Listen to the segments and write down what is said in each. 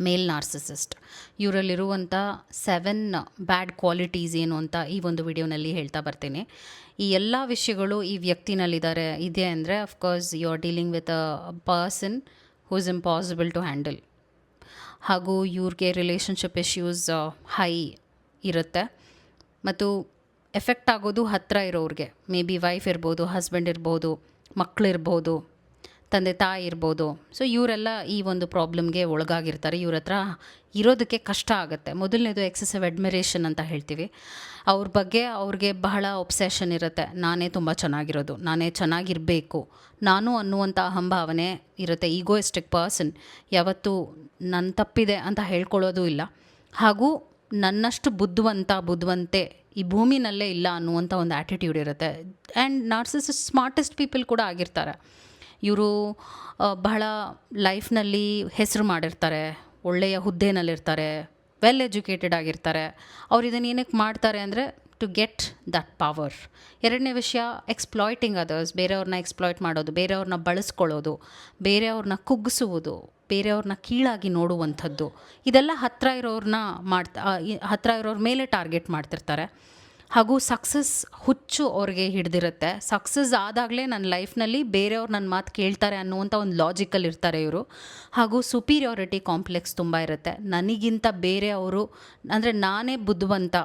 ಮೇಲ್ narcissist. ಇವರಲ್ಲಿರುವಂಥ 7 ಬ್ಯಾಡ್ qualities ಏನು ಅಂತ ಈ ಒಂದು ವಿಡಿಯೋನಲ್ಲಿ ಹೇಳ್ತಾ ಬರ್ತೀನಿ. ಈ ಎಲ್ಲ ವಿಷಯಗಳು ಈ ಇದೆ ಅಂದರೆ of course you are dealing with a person who is impossible to handle. ಹಾಗೂ ಇವ್ರಿಗೆ ರಿಲೇಷನ್ಶಿಪ್ ಇಶ್ಯೂಸ್ ಹೈ ಇರುತ್ತೆ ಮತ್ತು ಎಫೆಕ್ಟ್ ಆಗೋದು ಹತ್ತಿರ ಇರೋರಿಗೆ. ಮೇ ಬಿ ವೈಫ್ ಇರ್ಬೋದು, ಹಸ್ಬೆಂಡ್ ಇರ್ಬೋದು, ಮಕ್ಕಳಿರ್ಬೋದು, ತಂದೆ ತಾಯಿ ಇರ್ಬೋದು. ಸೊ ಇವರೆಲ್ಲ ಈ ಒಂದು ಪ್ರಾಬ್ಲಮ್ಗೆ ಒಳಗಾಗಿರ್ತಾರೆ. ಇವ್ರ ಹತ್ರ ಇರೋದಕ್ಕೆ ಕಷ್ಟ ಆಗುತ್ತೆ. ಮೊದಲನೇದು ಎಕ್ಸೆಸಿವ್ ಅಡ್ಮಿರೇಷನ್ ಅಂತ ಹೇಳ್ತೀವಿ. ಅವ್ರ ಬಗ್ಗೆ ಅವ್ರಿಗೆ ಬಹಳ ಒಬ್ಸೆಷನ್ ಇರುತ್ತೆ. ನಾನೇ ತುಂಬ ಚೆನ್ನಾಗಿರೋದು, ನಾನೇ ಚೆನ್ನಾಗಿರಬೇಕು, ನಾನು ಅನ್ನುವಂಥ ಅಹಂಭಾವನೆ ಇರುತ್ತೆ. ಈಗೋಯಿಸ್ಟಿಕ್ ಪರ್ಸನ್ ಯಾವತ್ತೂ ನನ್ನ ತಪ್ಪಿದೆ ಅಂತ ಹೇಳ್ಕೊಳ್ಳೋದು ಇಲ್ಲ. ಹಾಗೂ ನನ್ನಷ್ಟು ಬುದ್ಧಿವಂತೆ ಈ ಭೂಮಿನಲ್ಲೇ ಇಲ್ಲ ಅನ್ನುವಂಥ ಒಂದು ಆ್ಯಟಿಟ್ಯೂಡ್ ಇರುತ್ತೆ. ಆ್ಯಂಡ್ ನಾರ್ಸಿಸಿಸ್ಟ್ ಸ್ಮಾರ್ಟೆಸ್ಟ್ ಪೀಪಲ್ ಕೂಡ ಆಗಿರ್ತಾರೆ. ಇವರು ಬಹಳ ಲೈಫ್ನಲ್ಲಿ ಹೆಸರು ಮಾಡಿರ್ತಾರೆ, ಒಳ್ಳೆಯ ಹುದ್ದೆನಲ್ಲಿರ್ತಾರೆ, ವೆಲ್ ಎಜುಕೇಟೆಡ್ ಆಗಿರ್ತಾರೆ. ಅವ್ರು ಇದನ್ನು ಏನಕ್ಕೆ ಮಾಡ್ತಾರೆ ಅಂದರೆ ಟು ಗೆಟ್ ದಟ್ ಪವರ್. ಎರಡನೇ ವಿಷಯ, ಎಕ್ಸ್ಪ್ಲಾಯ್ಟಿಂಗ್ ಅದರ್ಸ್. ಬೇರೆಯವ್ರನ್ನ ಎಕ್ಸ್ಪ್ಲಾಯ್ಟ್ ಮಾಡೋದು, ಬೇರೆಯವ್ರನ್ನ ಬಳಸ್ಕೊಳ್ಳೋದು, ಬೇರೆಯವ್ರನ್ನ ಕುಗ್ಗಿಸುವುದು, ಬೇರೆಯವ್ರನ್ನ ಕೀಳಾಗಿ ನೋಡುವಂಥದ್ದು. ಇದೆಲ್ಲ ಹತ್ತಿರ ಇರೋರ ಮೇಲೆ ಟಾರ್ಗೆಟ್ ಮಾಡ್ತಿರ್ತಾರೆ. ಹಾಗೂ ಸಕ್ಸಸ್ ಹುಚ್ಚು ಅವ್ರಿಗೆ ಹಿಡ್ದಿರುತ್ತೆ. ಸಕ್ಸಸ್ ಆದಾಗಲೇ ನನ್ನ ಲೈಫ್ನಲ್ಲಿ ಬೇರೆಯವ್ರು ನನ್ನ ಮಾತು ಕೇಳ್ತಾರೆ ಅನ್ನುವಂಥ ಒಂದು ಲಾಜಿಕಲ್ ಇರ್ತಾರೆ ಇವರು. ಹಾಗೂ ಸುಪೀರಿಯಾರಿಟಿ ಕಾಂಪ್ಲೆಕ್ಸ್ ತುಂಬ ಇರುತ್ತೆ. ನನಗಿಂತ ಬೇರೆಯವರು ಅಂದರೆ ನಾನೇ ಬುದ್ಧಿವಂತ,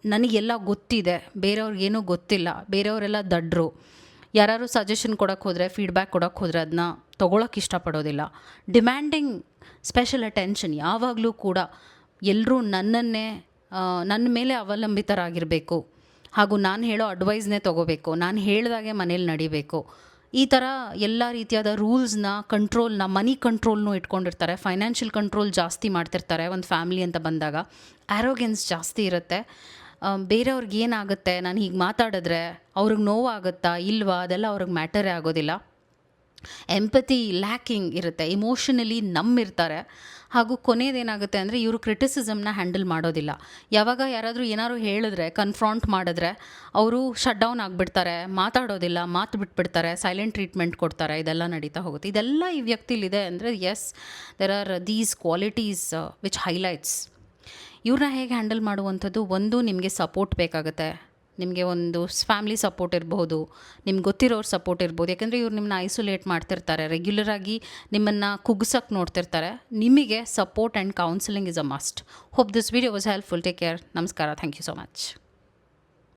ನನಗೆಲ್ಲ ಗೊತ್ತಿದೆ, ಬೇರೆಯವ್ರಿಗೇನೂ ಗೊತ್ತಿಲ್ಲ, ಬೇರೆಯವರೆಲ್ಲ ದಡ್ರು. ಯಾರು ಸಜೆಷನ್ ಕೊಡೋಕ್ಕೆ ಹೋದರೆ, ಫೀಡ್ಬ್ಯಾಕ್ ಕೊಡೋಕ್ಕೆ ಹೋದರೆ ಅದನ್ನ ತೊಗೊಳಕ್ಕೆ ಇಷ್ಟಪಡೋದಿಲ್ಲ. Demanding special attention. ಯಾವಾಗಲೂ ಕೂಡ ಎಲ್ಲರೂ ನನ್ನ ಮೇಲೆ ಅವಲಂಬಿತರಾಗಿರಬೇಕು. ಹಾಗೂ ನಾನು ಹೇಳೋ ಅಡ್ವೈಸ್ನೇ ತೊಗೋಬೇಕು, ನಾನು ಹೇಳಿದಾಗೆ ಮನೇಲಿ ನಡಿಬೇಕು. ಈ ಥರ ಎಲ್ಲ ರೀತಿಯಾದ ರೂಲ್ಸ್ನ, ಕಂಟ್ರೋಲ್ನ, ಮನಿ ಕಂಟ್ರೋಲ್ನೂ ಇಟ್ಕೊಂಡಿರ್ತಾರೆ. ಫೈನಾನ್ಷಿಯಲ್ ಕಂಟ್ರೋಲ್ ಜಾಸ್ತಿ ಮಾಡ್ತಿರ್ತಾರೆ. ಒಂದು ಫ್ಯಾಮಿಲಿ ಅಂತ ಬಂದಾಗ ಆ್ಯರೋಗೆನ್ಸ್ ಜಾಸ್ತಿ ಇರುತ್ತೆ. ಬೇರೆಯವ್ರಿಗೆ ಏನಾಗುತ್ತೆ, ನಾನು ಹೀಗೆ ಮಾತಾಡಿದ್ರೆ ಅವ್ರಿಗೆ ನೋವಾಗುತ್ತಾ ಇಲ್ವಾ, ಅದೆಲ್ಲ ಅವ್ರಿಗೆ ಮ್ಯಾಟರೇ ಆಗೋದಿಲ್ಲ. ಎಂಪತಿ ಲ್ಯಾಕಿಂಗ್ ಇರುತ್ತೆ. ಇಮೋಷನಲಿ ಇರ್ತಾರೆ. ಹಾಗೂ ಕೊನೆಯದೇನಾಗುತ್ತೆ ಅಂದರೆ ಇವರು ಕ್ರಿಟಿಸಿಸಮ್ನ ಹ್ಯಾಂಡಲ್ ಮಾಡೋದಿಲ್ಲ. ಯಾವಾಗ ಏನಾದ್ರು ಹೇಳಿದ್ರೆ, ಕನ್ಫ್ರಾಂಟ್ ಮಾಡಿದ್ರೆ ಅವರು ಶಟ್ ಡೌನ್ ಆಗಿಬಿಡ್ತಾರೆ, ಮಾತಾಡೋದಿಲ್ಲ, ಮಾತು ಬಿಟ್ಬಿಡ್ತಾರೆ, ಸೈಲೆಂಟ್ ಟ್ರೀಟ್ಮೆಂಟ್ ಕೊಡ್ತಾರೆ. ಇದೆಲ್ಲ ನಡೀತಾ ಹೋಗುತ್ತೆ. ಇದೆಲ್ಲ ಈ ವ್ಯಕ್ತಿಲಿದೆ ಅಂದರೆ yes, there are these qualities which highlights. ಇವ್ರನ್ನ ಹೇಗೆ ಹ್ಯಾಂಡಲ್ ಮಾಡುವಂಥದ್ದು, ಒಂದು ನಿಮಗೆ ಸಪೋರ್ಟ್ ಬೇಕಾಗುತ್ತೆ. ನಿಮಗೆ ಒಂದು ಫ್ಯಾಮಿಲಿ ಸಪೋರ್ಟ್ ಇರಬಹುದು, ನಿಮ್ಗೆ ಗೊತ್ತಿರೋರು ಸಪೋರ್ಟ್ ಇರ್ಬೋದು. ಯಾಕೆಂದರೆ ಇವ್ರು ನಿಮ್ಮನ್ನ ಐಸೋಲೇಟ್ ಮಾಡ್ತಿರ್ತಾರೆ, ರೆಗ್ಯುಲರಾಗಿ ನಿಮ್ಮನ್ನು ಕುಗ್ಸಕ್ಕೆ ನೋಡ್ತಿರ್ತಾರೆ. ನಿಮಗೆ support and counselling is a must. Hope this video was helpful. Take care. ನಮಸ್ಕಾರ. Thank you so much.